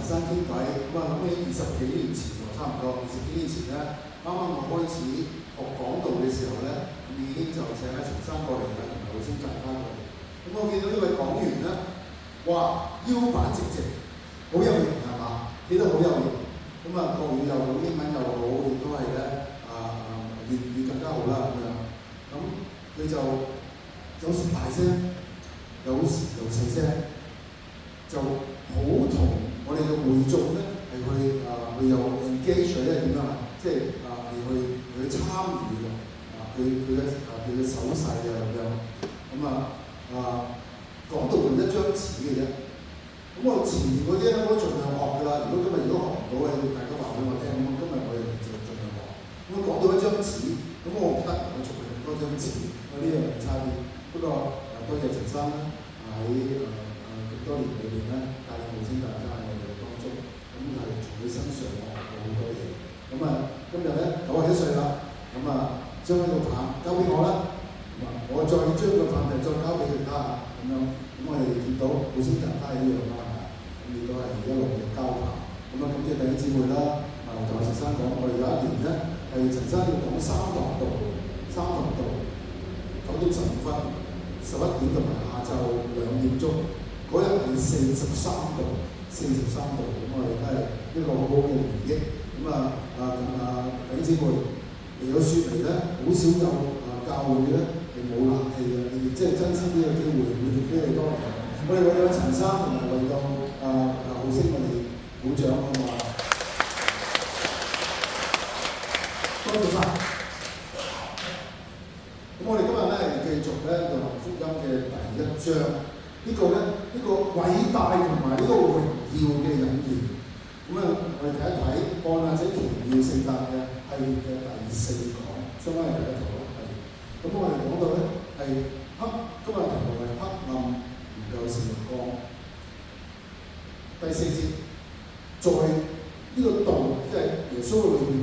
山傾偈，咁啊諗起20幾年前喎，差唔多20幾年前咧，啱啱我開始學講道嘅時候咧，已經就請阿陳生過嚟啦，同埋老師大家過嚟。咁我見到呢位講員咧，哇，腰板直直，好有型係嘛？記得好有型。咁啊國語又好，英文又好，亦都係咧粵語更加好啦咁樣。咁佢就有時大聲，有時又細聲，就好同我哋嘅會眾咧係去有 engage 咧點樣啊？即係係去參與嘅佢嘅手勢啊咁樣。咁講到用一張紙嘅啫。咁我前面嗰啲咧，我都盡量學㗎啦。如果學唔到嘅，大家話俾我聽。咁今日我哋就盡量學。咁講到一張紙，咁我唔得，我做咁多張紙，我呢樣差啲。不過多謝陳生啦，喺咁多年裏邊咧，帶領無聲大家喺我哋當中，咁係從佢身上我學到好多嘢。咁今日咧91歲啦，咁將呢個棒交俾我啦，我再將個棒再交俾其他咁樣。咁我哋見到無聲大家係呢樣啦，咁亦都係一路嘅交棒。咁感謝弟兄姊妹啦，同阿陳生講，我哋有一年咧係陳生要講3堂道，9點15分。11點同埋下晝2點鐘，嗰日係43度，咁我哋都係一個好好嘅回憶。咁弟兄姊妹嚟到雪梨咧，好少有教會咧係冇冷氣嘅，你哋即係珍惜呢個機會，俾你多年。我哋為咗陳生同埋為咗浩星，我哋鼓掌好嘛？多謝晒。咁我哋今日咧繼續咧就《福音》嘅第1章，呢個偉大同埋呢個榮耀嘅引言。咁我哋睇一睇按或者奇妙聖誕嘅系列嘅第4講，相當係第1堂咯。咁我哋講到咧係今日題目係黑暗唔夠成光。第4節，在呢個道即係耶穌裏面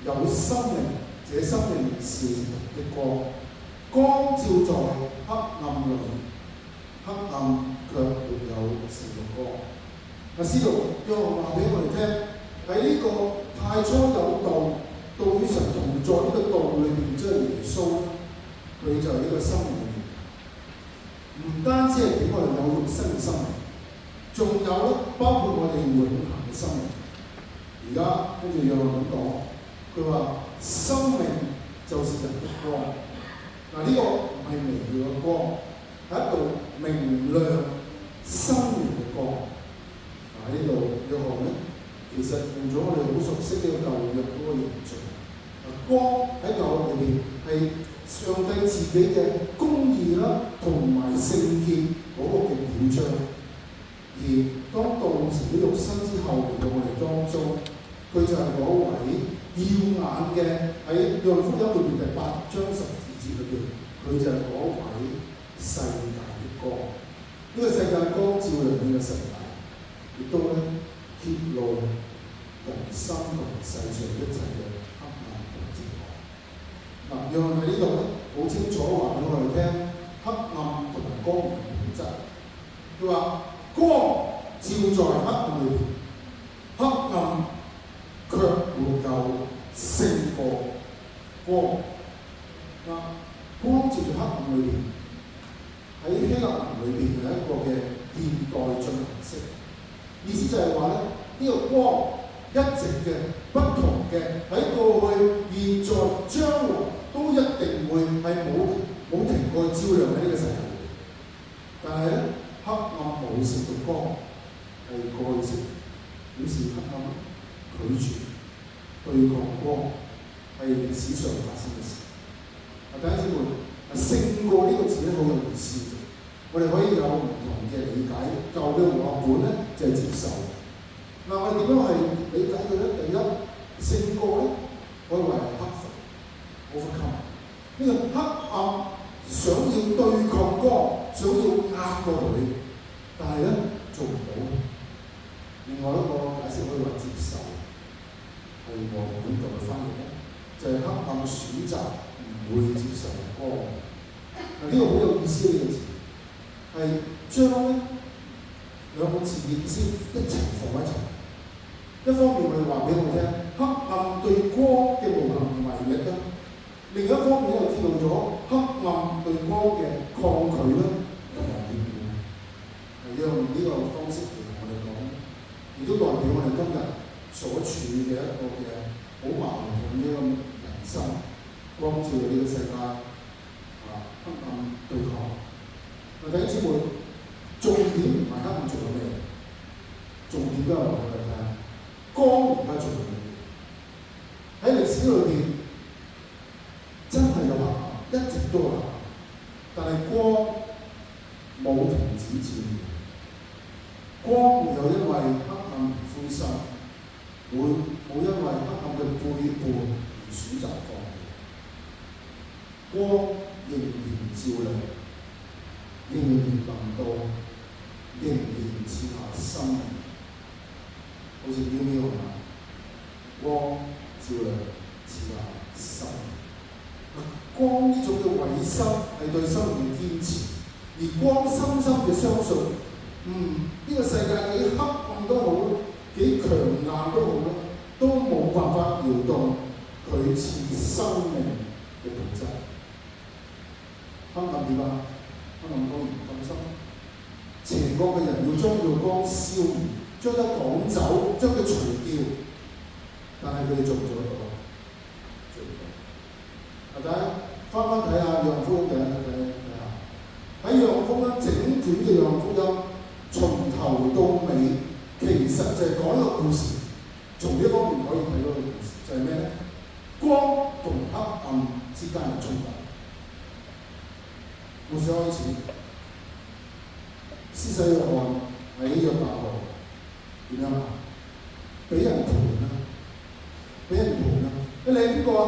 有生命，這生命是的光。光照在黑暗裏，黑暗卻沒有成光。使徒約翰話俾我哋聽，喺呢個太初有道，道與神同在呢個道裏邊，即係耶穌，佢就係呢個生命。唔單止係俾我哋有肉身嘅生命，仲有包括我哋永恆嘅生命。而家跟住約翰咁講，佢話生命就是人的光。呢個唔係微妙嘅光，係一道明亮生命嘅光。喺呢度約翰咧，其實用咗我哋好熟悉嘅舊約嗰個形象。光喺舊約裏邊係上帝自己嘅公義啦，同埋聖潔嗰個嘅表彰。而當道成咗肉身之後嚟到我哋當中，佢就係嗰位耀眼嘅喺約翰福音裏邊第8章12節裏邊，佢就係嗰位世界嘅光。呢個世界光照亮呢個世界，亦都咧揭露人生同世上一切嘅黑暗同折磨。約翰喺呢度咧好清楚話俾我哋聽，黑暗同埋光明嘅本質。佢話光照在黑暗裏邊，黑暗卻沒有勝過光。光照在黑暗裏邊，喺希臘文裏邊係一個嘅現代進行式，意思就係話咧，呢個光一直嘅不同嘅喺過去、現在、將來都一定會係冇停過照亮喺呢個世界。但係咧，黑暗冇勝過光係過去式，表示黑暗拒絕對抗光係歷史上發生嘅事。弟兄姊妹，勝過呢個字咧好有意思嘅，我哋可以有唔同嘅理解。舊嘅和合本咧就係接受。我哋點樣係理解佢咧？第一，勝過咧，我以為係克服 overcome。呢個黑暗想要對抗光，想要壓過佢，但係咧做唔到。另外一個解釋可以話接受，係和合本度嘅翻譯咧，就係黑暗選擇唔會接受光。呢個好有意思呢個字，係將咧兩個字意思一齊放一齊。一方面我哋話俾我聽，黑暗對光嘅無能為力啦；另一方面又揭露咗黑暗對光嘅抗拒啦，同埋厭惡。係用呢個方式嚟同我哋講，亦都代表我哋今日所處嘅一個嘅好矛盾嘅一個人生，光照呢個世界黑暗對抗。弟兄姊妹，重點唔係黑暗做緊咩，重點都係我哋睇光而家做緊咩。喺歷史裏邊真係有黑暗，一直都有黑暗，但係光冇停止照耀。光沒有因為黑暗而灰心，冇因為黑暗嘅背叛而選擇放棄。光仍然照亮，仍然臨到，仍然賜下生命，好似喵喵係嘛？光照亮，賜下生命。光呢種嘅委身係對生命嘅堅持，而光深深嘅相信，呢個世界幾黑暗都好，幾強硬都好啦，都冇辦法搖動佢賜生命嘅本質。黑暗點啊？黑暗當然唔甘心，邪惡嘅人要將佢光消滅，將佢趕走，將佢除掉，但係佢哋做唔做得到？做唔到。大家翻睇下《約翰福音》睇下，喺《約翰福音》整卷嘅《約翰福音》，從頭到尾其實就係講一個故事。從呢方面可以睇到個故事，就係咩咧？光同黑暗之間嘅衝突。故事開始，施洗約翰喺約旦河點樣啊？俾人盤啦，俾人盤啦！你係邊個啊？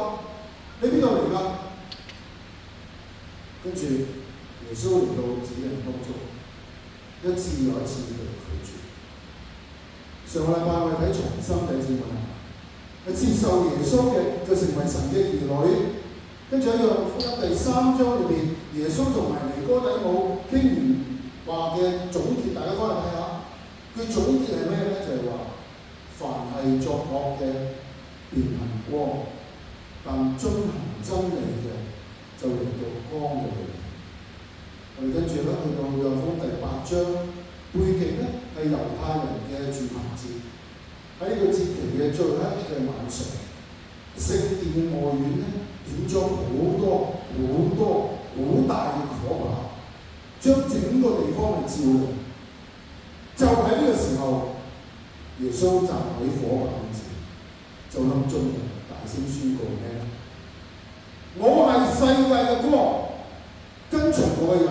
你邊度嚟㗎？跟住耶穌嚟到自己人當中，一次又一次被拒絕。上個禮拜我哋睇重生嘅節目，接受耶穌嘅就成為神嘅兒女。跟住喺約翰福音第3章裏邊，耶穌同埋尼哥底母傾完話嘅總結，大家翻去睇下。佢總結係咩咧？就係話，凡係作惡嘅，便行光；但遵行真理嘅，就嚟到光嘅裏面。我哋跟住咧去到約翰福音第8章，背景咧係猶太人嘅住棚節。喺呢個節期嘅最後一嘅晚上，聖殿嘅外院咧點咗好多好大嘅火把，將整個地方嚟照亮。就喺呢個時候，耶穌站喺火把面前，就向眾人大聲宣告咩？我係世界嘅光，跟隨我嘅人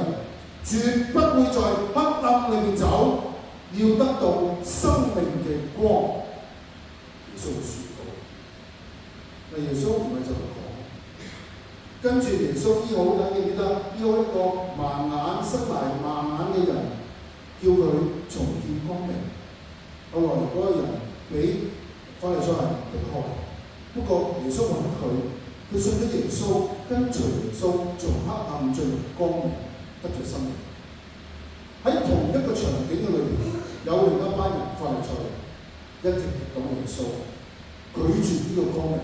絕不會在黑暗裏面走，要得到生命嘅光。耶穌宣告。但耶穌唔係就咁講，跟住耶穌醫好，大家記唔記得？醫好一個盲眼、生埋盲眼嘅人，叫佢重見光明。後來嗰個人俾法利賽人迫害，不過耶穌揾佢信咗耶穌，跟隨耶穌，從黑暗進入光明，得咗生命。喺同一個場景嘅裏邊，有另一班人法利賽人一直敵擋耶穌，拒絕呢個光明，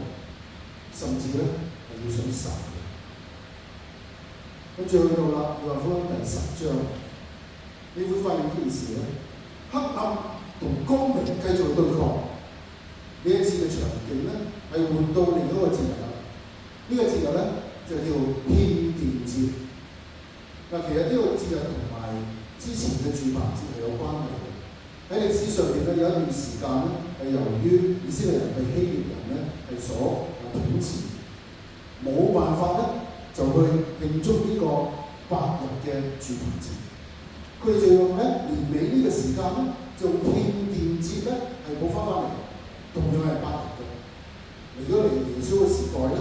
甚至咧係要想殺佢。跟住去到啦，約翰福音第10章，你會發現呢件事咧，黑暗同光明繼續對抗。呢一次嘅場景咧，係換到另一個節日啦。呢個節日咧就叫獻殿節。嗱，其實呢個節日同埋之前嘅住棚節係有關係嘅。喺歷史上邊咧，有一段時間咧係由於以色列人被希臘人咧係所統治，冇辦法咧就去慶祝呢個8日嘅住棚節。佢哋就用喺年尾呢個時間咧，就獻殿節咧係冇翻嚟，同樣係8日嘅。如果嚟耶穌嘅時代咧，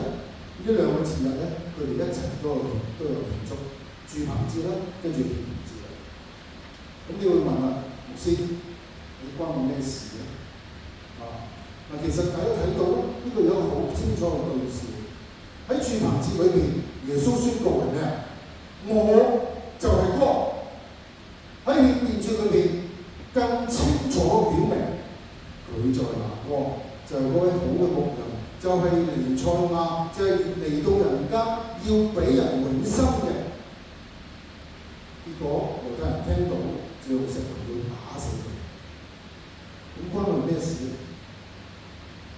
呢兩個節日咧，佢哋一齊都有慶祝住棚節啦，跟住獻殿節啦。咁你會問啦，牧師，你關我咩事咧？嗱，其實大家睇到呢個有一個好清楚嘅對照。喺住棚節裏邊，耶穌宣告係咩啊？我就係光。喺獻殿節裏邊，更清楚表明佢在拿光，就係嗰位好嘅牧人，就係彌賽亞，就係嚟到人間要俾人永生嘅。結果猶太人聽到就用石頭要打死佢。咁關佢咩事咧？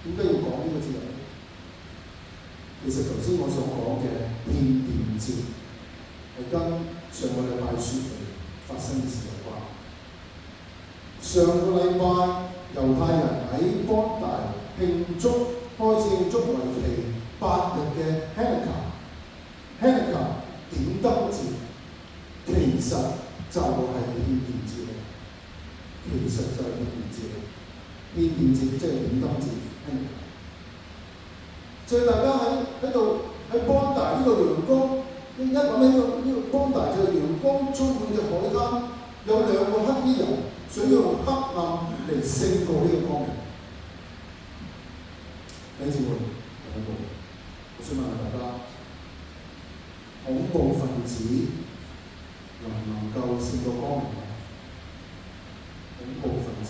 點解要講呢個節日咧？其實頭先我所講嘅獻殿節係跟上個禮拜説嚟發生嘅事有關。上個禮拜猶太人喺邦大慶祝開始慶祝為期8日嘅 Hanukkah 點燈節，其實就係獻殿節嚟。其實就係獻殿節嚟。獻殿節即係點燈節。所以大家喺度喺邦大呢個陽光，一諗起呢個邦大就係陽光充滿嘅海灘，有兩個黑衣人想用黑暗嚟勝過呢個光明。弟兄姊妹，我想問下大家，恐怖分子能唔能夠勝過光明？恐怖分子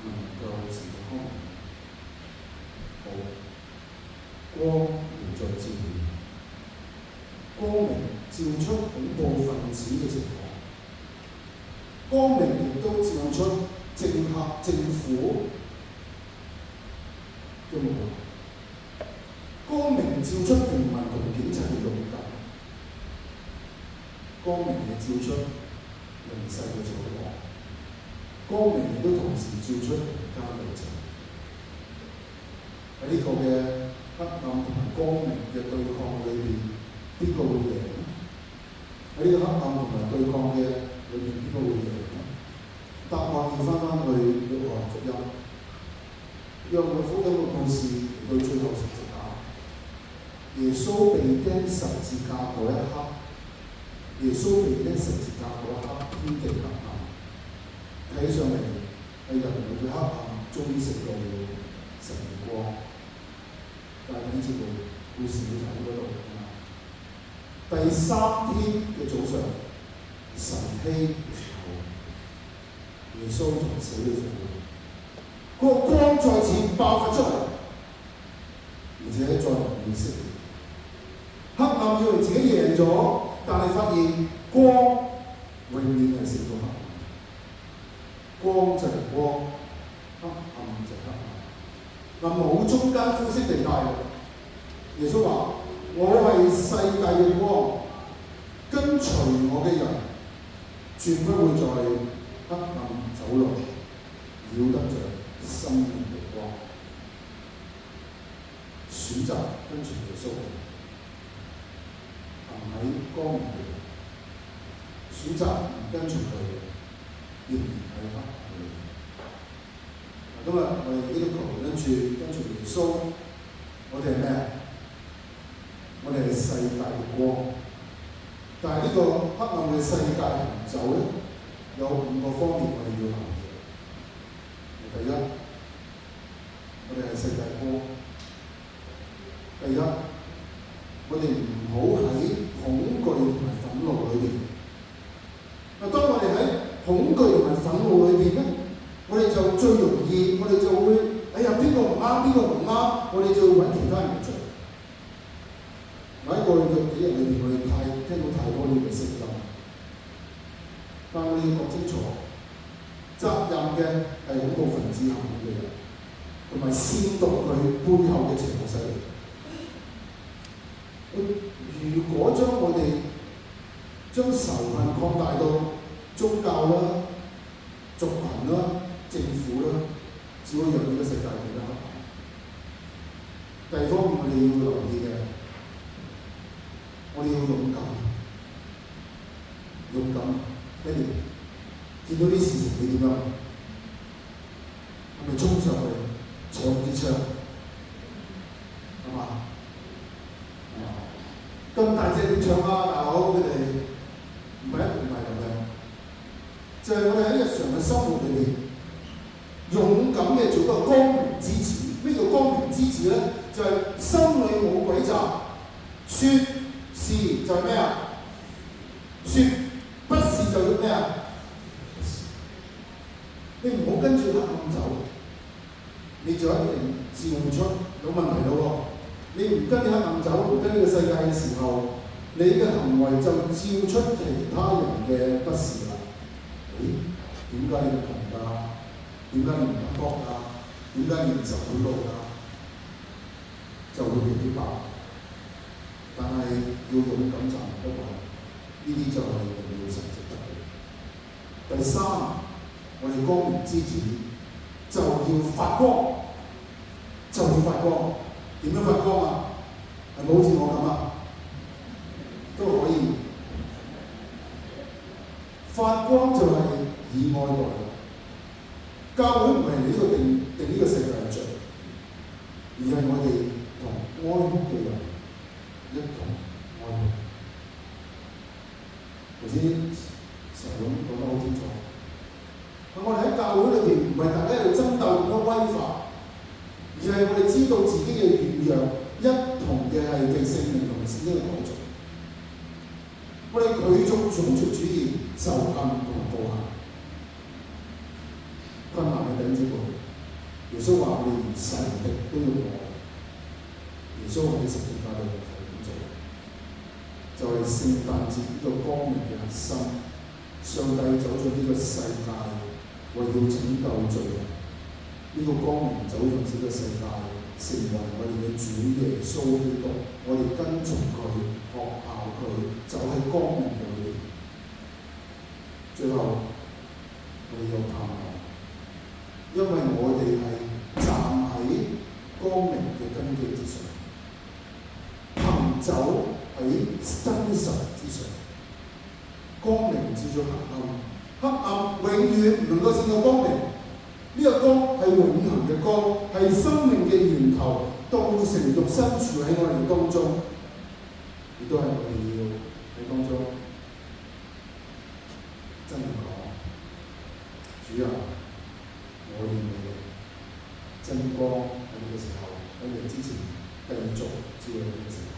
能夠勝過光明？好，光唔再照亮，光明照出恐怖分子嘅情況，光明亦都照出政府嘅無能，光明照出平民同警察嘅勇敢，光明亦照出人世嘅醜惡，光明亦都同時照出人間嘅正。喺呢個嘅黑暗同埋光明嘅對抗裏邊，邊個會贏咧？喺呢個黑暗同埋對抗嘅裏邊，邊個會贏咧？答案要翻去約翰福音。約翰福音嘅故事到最後十字架，耶穌被釘十字架嗰一刻，耶穌被釘十字架嗰一刻，天地黑暗，睇上嚟係人類嘅黑暗終於食到神嘅光。但係呢節故事就喺嗰度。第3天嘅早上，晨曦嘅時候，耶穌從死裏復活，嗰個光再次爆發出嚟，而且再唔會熄滅。黑暗以為自己贏咗，但係發現光永遠係勝過黑暗。光就係光，黑暗就係黑暗。嗱，冇中間灰色地帶。耶穌話：我係世界嘅光，跟隨我嘅人，絕不會在黑暗走路，繞得着生命嘅光。選擇跟隨耶穌，行喺光明嘅人；選擇唔跟隨佢，仍然喺黑暗裏。今日我哋基督徒跟隨耶穌，我哋係咩？我哋係世界嘅光。但係呢個黑暗嘅世界行走咧，有5個方面我哋要留意。第一，我哋係世界光。第一，我哋唔好喺恐懼同埋憤怒裏邊。當我哋喺恐懼同埋憤怒裏邊咧，我哋就最容易，我哋就會，哎呀，邊個唔啱，邊個唔啱，我哋就會揾其他人做。喺過去嘅幾日裏邊，我哋聽到太多呢個聲音，但我哋要講清楚，責任嘅係恐怖分子行為嘅人，同埋煽動佢背後嘅邪惡勢力。如果我哋將仇恨擴大到宗教啦、族群啦、政府啦，只會讓呢個世界更加黑暗。第二方面我哋要留意嘅，我哋要勇敢。跟住見到啲事情你點樣？係咪衝上去搶支槍？係嘛？咁大隻點搶啊？大佬，佢哋唔係咁樣。就係我哋喺日常嘅生活裏面，勇敢嘅做個光明之子。咩叫光明之子咧？就係心裏冇詭詐，説是就係咩啊？説不是就要咩啊？你唔好跟住黑暗走，你就一定照出有問題咯喎。你唔跟黑暗走，唔跟呢個世界嘅時候，你嘅行為就照出其他人嘅不是啦。點解你唔同㗎？點解你唔合作㗎？點解你唔走路㗎？就會被擊敗。但係要勇敢站得穩，呢啲就係榮耀神值得嘅。第三，我哋光明之子就要發光，就要發光。點樣發光啊？係咪好似我咁啊？都可以。發光就係以愛代勞。教會唔係呢個定呢個世界嘅罪，而係我哋同哀哭嘅人一同哀哭。頭先神總講得好清楚，我哋喺教會裏邊唔係大家喺度爭鬥點樣威法，而係我哋知道自己嘅軟弱，一同嘅係被聖靈同聖經嘅改造。我哋拒絕種族主義、仇恨同埋暴行。困難嘅頂住佢，耶穌話：我哋連仇敵都要愛。耶穌喺十字架度係咁做，就係聖誕節呢個光明嘅核心。上帝走咗呢個世界，為要拯救罪人。呢個光明走進呢個世界，成為我哋嘅主耶穌基督。我哋跟從佢，學效佢，就喺光明裏面。最後，我哋有盼望。因為我哋係站喺光明嘅根基之上，行走喺真實之上，光明照咗黑暗，黑暗永遠唔能夠勝過光明。呢個光係永恆嘅光，係生命嘅源頭，道成肉身住喺我哋當中，亦都係我哋要喺當中真係講，主啊！我願你嘅真光喺呢個時候，喺你之前繼續照亮呢個時候。